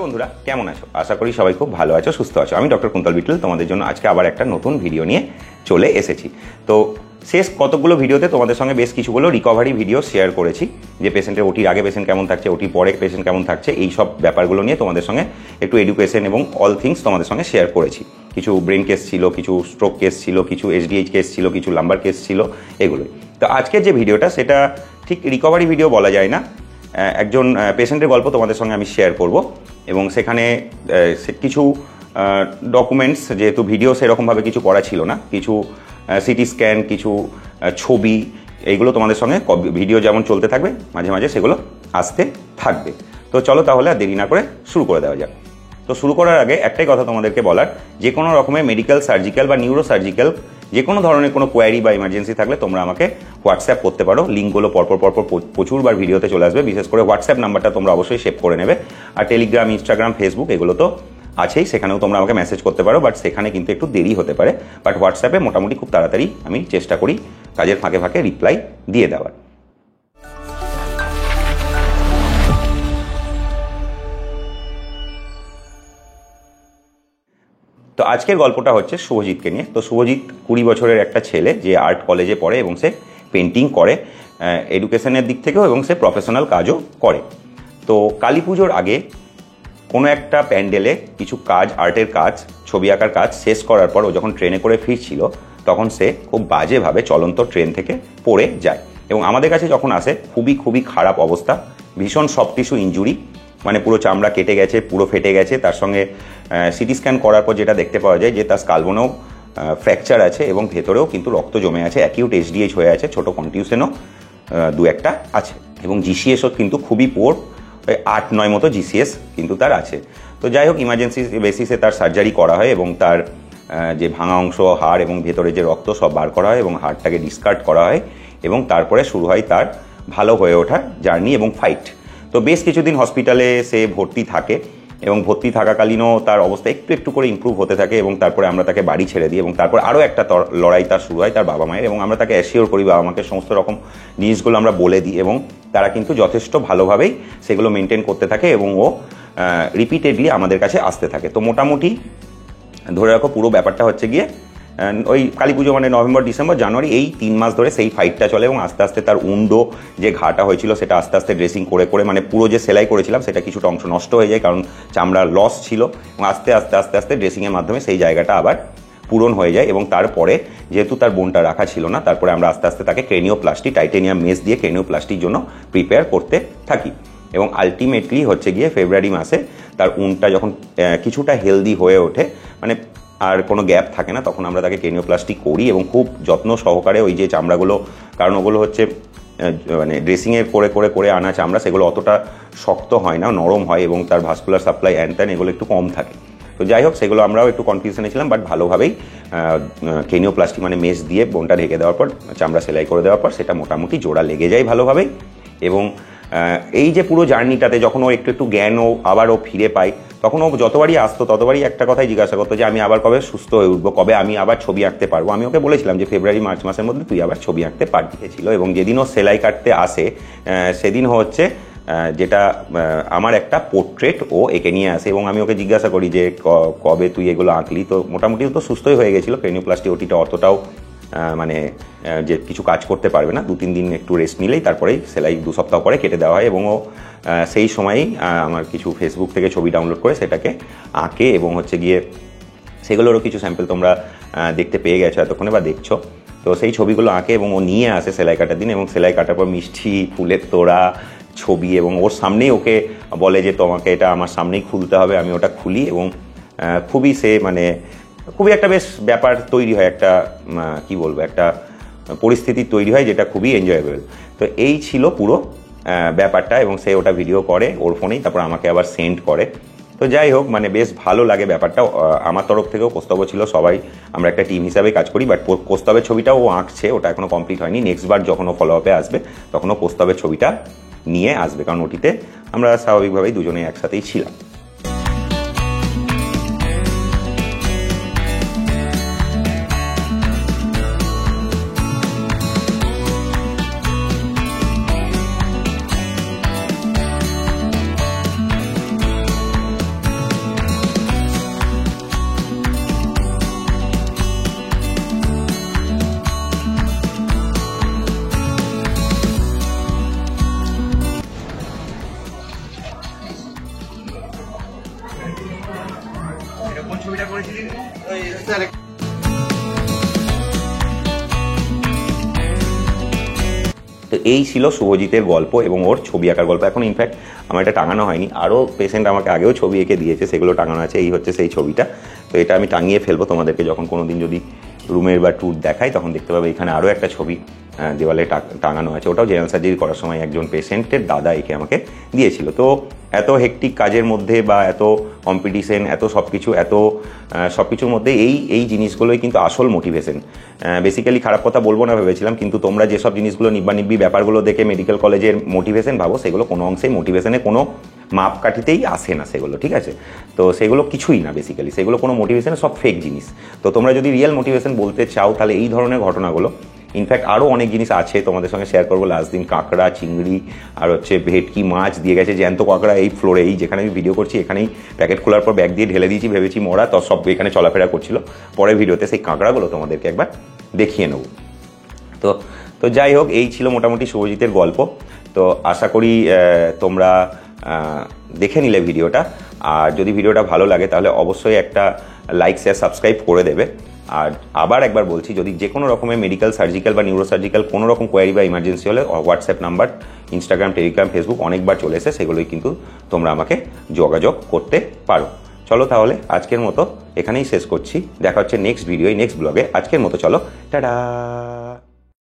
বন্ধুরা, কেমন আছো? আশা করি সবাই খুব ভালো আছো, সুস্থ আছো। আমি ডক্টর কুন্তল বিটল তোমাদের জন্য আজকে আবার একটা নতুন ভিডিও নিয়ে চলে এসেছি। তো শেষ কতগুলো ভিডিওতে তোমাদের সঙ্গে বেশ কিছুগুলো রিকভারি ভিডিও শেয়ার করেছি, যে পেশেন্টের ওটির আগে পেশেন্ট কেমন থাকছে, ওটির পরে পেশেন্ট কেমন থাকছে, এই সব ব্যাপারগুলো নিয়ে তোমাদের সঙ্গে একটু এডুকেশন এবং অল থিংস তোমাদের সঙ্গে শেয়ার করেছি। কিছু ব্রেন কেস ছিল, কিছু স্ট্রোক কেস ছিল, কিছু এসডিএইচ কেস ছিল, কিছু লাম্বার কেস ছিল, এগুলোই। তো আজকের যে ভিডিওটা সেটা ঠিক রিকভারি ভিডিও বলা যায় না, একজন পেশেন্টের গল্প তোমাদের সঙ্গে আমি শেয়ার করব এবং সেখানে কিছু ডকুমেন্টস, যেহেতু ভিডিও সেরকমভাবে কিছু করা ছিল না, কিছু সিটি স্ক্যান, কিছু ছবি, এইগুলো তোমাদের সঙ্গে ভিডিও যেমন চলতে থাকবে মাঝে মাঝে সেগুলো আসতে থাকবে। তো চলো তাহলে আর দেরি না করে শুরু করে দেওয়া যাক। তো শুরু করার আগে একটাই কথা তোমাদেরকে বলার, যে কোনো রকমের মেডিকেল, সার্জিক্যাল বা নিউরো সার্জিক্যাল যে কোনো ধরনের কোনো কোয়ারি বা ইমার্জেন্সি থাকলে তোমরা আমাকে হোয়াটসঅ্যাপ করতে পারো। লিঙ্কগুলো পরপর প্রচুরবার ভিডিওতে চলে আসবে। বিশেষ করে হোয়াটসঅ্যাপ নাম্বারটা তোমরা অবশ্যই সেভ করে নেবে। আর টেলিগ্রাম, ইনস্টাগ্রাম, ফেসবুক এগুলো তো আছেই, সেখানেও তোমরা আমাকে মেসেজ করতে পারো। বাট সেখানে কিন্তু একটু দেরি হতে পারে। বাট হোয়াটসঅ্যাপে মোটামুটি খুব তাড়াতাড়ি আমি চেষ্টা করি কাজের ফাঁকে ফাঁকে রিপ্লাই দিয়ে দেওয়ার। তো আজকের গল্পটা হচ্ছে শুভজিৎকে নিয়ে। তো শুভজিৎ 20 বছরের একটা ছেলে, যে আর্ট কলেজে পড়ে এবং সে পেন্টিং করে এডুকেশনের দিক থেকেও, এবং সে প্রফেশনাল কাজও করে। তো কালী পুজোর আগে কোনো একটা প্যান্ডেলে কিছু কাজ, আর্টের কাজ, ছবি আঁকার কাজ শেষ করার পর ও যখন ট্রেনে করে ফিরছিল, তখন সে খুব বাজেভাবে চলন্ত ট্রেন থেকে পড়ে যায় এবং আমাদের কাছে যখন আসে খুবই খারাপ অবস্থা, ভীষণ সফট টিস্যু ইনজুরি, মানে পুরো চামড়া কেটে গেছে, পুরো ফেটে গেছে। তার সঙ্গে সিটি স্ক্যান করার পর যেটা দেখতে পাওয়া যায় যে তার স্কালবোনেও ফ্র্যাকচার আছে এবং ভেতরেও কিন্তু রক্ত জমে আছে, অ্যাকিউট এসডিএইচ হয়ে আছে, ছোটো কনটিউশনও দু একটা আছে এবং জিসিএসও কিন্তু খুবই পোর, 8-9 মতো জিসিএস কিন্তু তার আছে। তো যাই হোক, ইমার্জেন্সি বেসিসে তার সার্জারি করা হয় এবং তার যে ভাঙা অংশ, হাড় এবং ভেতরে যে রক্ত সব বার করা হয় এবং হাড়টাকে ডিসকার্ড করা হয় এবং তারপরে শুরু হয় তার ভালো হয়ে ওঠার জার্নি এবং ফাইট। তো বেশ কিছুদিন হসপিটালে সে ভর্তি থাকে এবং ভর্তি থাকাকালীনও তার অবস্থা একটু করে ইমপ্রুভ হতে থাকে এবং তারপরে আমরা তাকে বাড়ি ছেড়ে দিই এবং তারপর আরও একটা লড়াই তার শুরু হয় তার বাবা মায়ের, এবং আমরা তাকে অ্যাসিওর করি, বাবা মাকে সমস্ত রকম জিনিসগুলো আমরা বলে দিই এবং তারা কিন্তু যথেষ্ট ভালোভাবেই সেগুলো মেনটেন করতে থাকে এবং ও রিপিটেডলি আমাদের কাছে আসতে থাকে। তো মোটামুটি ধরে রাখো পুরো ব্যাপারটা হচ্ছে গিয়ে ওই কালী পুজো মানে নভেম্বর, ডিসেম্বর, জানুয়ারি, এই 3 মাস ধরে সেই ফাইটটা চলে এবং আস্তে আস্তে তার উন্ডো যে ঘাটা হয়েছিল সেটা আস্তে আস্তে ড্রেসিং করে মানে পুরো যে সেলাই করেছিলাম সেটা কিছুটা অংশ নষ্ট হয়ে যায়, কারণ চামড়ার লস ছিল, এবং আস্তে আস্তে ড্রেসিংয়ের মাধ্যমে সেই জায়গাটা আবার পূরণ হয়ে যায়। এবং তারপরে যেহেতু তার বোনটা রাখা ছিল না, তারপরে আমরা আস্তে আস্তে তাকে ক্রেনিওপ্লাস্টি, টাইটেনিয়াম মেশ দিয়ে ক্রেনিওপ্লাস্টির জন্য প্রিপেয়ার করতে থাকি এবং আলটিমেটলি হচ্ছে গিয়ে ফেব্রুয়ারি মাসে তার উনটা যখন কিছুটা হেলদি হয়ে ওঠে, মানে আর কোনো গ্যাপ থাকে না, তখন আমরা তাকে ক্রেনিওপ্লাস্টি করি এবং খুব যত্ন সহকারে ওই যে চামড়াগুলো, কারণ ওগুলো হচ্ছে মানে ড্রেসিংয়ের করে আনা চামড়া, সেগুলো অতটা শক্ত হয় না, নরম হয় এবং তার ভাস্কুলার সাপ্লাই অ্যান্ড এগুলো একটু কম থাকে। তো যাই হোক, সেগুলো আমরাও একটু কনফিউশনে ছিলাম, বাট ভালোভাবেই ক্রেনিওপ্লাস্টি মানে মেশ দিয়ে বোনটা ঢেকে দেওয়ার পর, চামড়া সেলাই করে দেওয়ার পর সেটা মোটামুটি জোড়া লেগে যায় ভালোভাবেই। এবং এই যে পুরো জার্নিটাতে যখন ও একটু জ্ঞানও আবার ও ফিরে পায়, তখন ও যতবারই আসতো ততবারই একটা কথাই জিজ্ঞাসা করতো যে আমি আবার কবে সুস্থ হয়ে উঠবো, কবে আমি আবার ছবি আঁকতে পারবো। আমি ওকে বলেছিলাম যে ফেব্রুয়ারি মার্চ মাসের মধ্যে তুই আবার ছবি আঁকতে পারবি ছিল। এবং যেদিন ও সেলাই কাটতে আসে সেদিন হচ্ছে যেটা আমার একটা পোর্ট্রেট ও এঁকে নিয়ে আসে এবং আমি ওকে জিজ্ঞাসা করি যে কবে তুই এগুলো আঁকলি। তো মোটামুটি তো সুস্থই হয়ে গেছিলো, ক্রেনিওপ্লাস্টি ওটিটা অতটাও মানে যে কিছু কাজ করতে পারবে না, 2-3 দিন একটু রেস্ট নিলেই তারপরেই সেলাই 2 সপ্তাহ পরে কেটে দেওয়া হয়। এবং ও সেই সময়ই আমার কিছু ফেসবুক থেকে ছবি ডাউনলোড করে সেটাকে আঁকে এবং হচ্ছে গিয়ে সেগুলোরও কিছু স্যাম্পল তোমরা দেখতে পেয়ে গেছো এতক্ষণে বা দেখছো। তো সেই ছবিগুলো আঁকে এবং ও নিয়ে আসে সেলাই কাটার দিন, এবং সেলাই কাটার পর মিষ্টি, ফুলের তোড়া, ছবি, এবং ওর সামনেই ওকে বলে যে তোমাকে এটা আমার সামনেই খুলতে হবে। আমি ওটা খুলি এবং খুবই সে মানে খুবই একটা বেশ ব্যাপার তৈরি হয়, একটা কি বলবো, একটা পরিস্থিতি তৈরি হয় যেটা খুবই এনজয়েবল। তো এই ছিল পুরো ব্যাপারটা এবং সে ওটা ভিডিও করে ওর ফোনেই, তারপর আমাকে আবার সেন্ড করে। তো যাই হোক, মানে বেশ ভালো লাগে ব্যাপারটা। আমার তরফ থেকেও কোস্তব ছিল, সবাই আমরা একটা টিম হিসাবে কাজ করি, বাট কোস্তবের ছবিটাও ও আঁকছে, ওটা এখনও কমপ্লিট হয়নি। নেক্সট বার যখন ও ফলো আপে আসবে তখন ও কোস্তবের ছবিটা নিয়ে আসবে, কারণ ওটিতে আমরা স্বাভাবিকভাবেই দুজনেই একসাথেই ছিলাম। তো এই ছিল শুভজিতের গল্প এবং ওর ছবি আঁকার গল্প। এখন ইনফ্যাক্ট আমার এটা টাঙানো হয়নি, আরও পেশেন্ট আমাকে আগেও ছবি এঁকে দিয়েছে, সেগুলো টাঙানো আছে। এই হচ্ছে সেই ছবিটা। তো এটা আমি টাঙিয়ে ফেলবো, তোমাদেরকে যখন কোনো দিন যদি রুমের বা ট্যুর দেখাই তখন দেখতে পাবে এখানে আরও একটা ছবি দেওয়ালে টাঙানো আছে। ওটাও জেনারেল সার্জারি করার সময় একজন পেশেন্টের দাদা এঁকে আমাকে দিয়েছিল। তো এত হেকটিক কাজের মধ্যে বা এত কম্পিটিশন, এত সব কিছুর মধ্যে এই জিনিসগুলোই কিন্তু আসল মোটিভেশন। বেসিক্যালি খারাপ কথা বলবো না ভেবেছিলাম, কিন্তু তোমরা যেসব জিনিসগুলো নিব্বানিব্বি ব্যাপারগুলো দেখে মেডিকেল কলেজের মোটিভেশন ভাবো, সেগুলো কোনো অংশেই মোটিভেশনে কোনো মাপকাঠিতেই আসে না সেগুলো, ঠিক আছে? তো সেগুলো কিছুই না, বেসিক্যালি সেগুলো কোনো মোটিভেশনে সব ফেক জিনিস। তো তোমরা যদি রিয়েল মোটিভেশন বলতে চাও তাহলে এই ধরনের ঘটনাগুলো, ইনফ্যাক্ট আরও অনেক জিনিস আছে তোমাদের সঙ্গে শেয়ার করবো লাস্ট দিন। কাঁকড়া, চিংড়ি আর হচ্ছে ভেটকি মাছ দিয়ে গেছে, জ্যান্ত কাঁকড়া এই ফ্লোরে, এই যেখানে আমি ভিডিও করছি এখানেই প্যাকেট খোলার পর ব্যাগ দিয়ে ঢেলে দিয়েছি, ভেবেছি মরা, তো সব এখানে চলাফেরা করছিল। পরের ভিডিওতে সেই কাঁকড়াগুলো তোমাদেরকে একবার দেখিয়ে নেব। তো যাই হোক, এই ছিল মোটামুটি শুভজিতের গল্প। তো আশা করি তোমরা দেখে নিলে ভিডিওটা। আর যদি ভিডিওটা ভালো লাগে তাহলে অবশ্যই একটা লাইক, শেয়ার, সাবস্ক্রাইব করে দেবে। আর আবার একবার বলছি, যদি যে কোনো রকমের মেডিকেল, সার্জিক্যাল বা নিউরোসার্জিক্যাল কোনো রকম কোয়ারি বা ইমার্জেন্সি হলে WhatsApp number, Instagram, Telegram, Facebook অনেকবার চলে এসে, সেগুলোই কিন্তু তোমরা আমাকে যোগাযোগ করতে পারো। চলো তাহলে আজকের মতো এখানেই শেষ করছি। দেখা হচ্ছে নেক্সট ভিডিও, নেক্সট ব্লগে। আজকের মতো চলো, টাটা।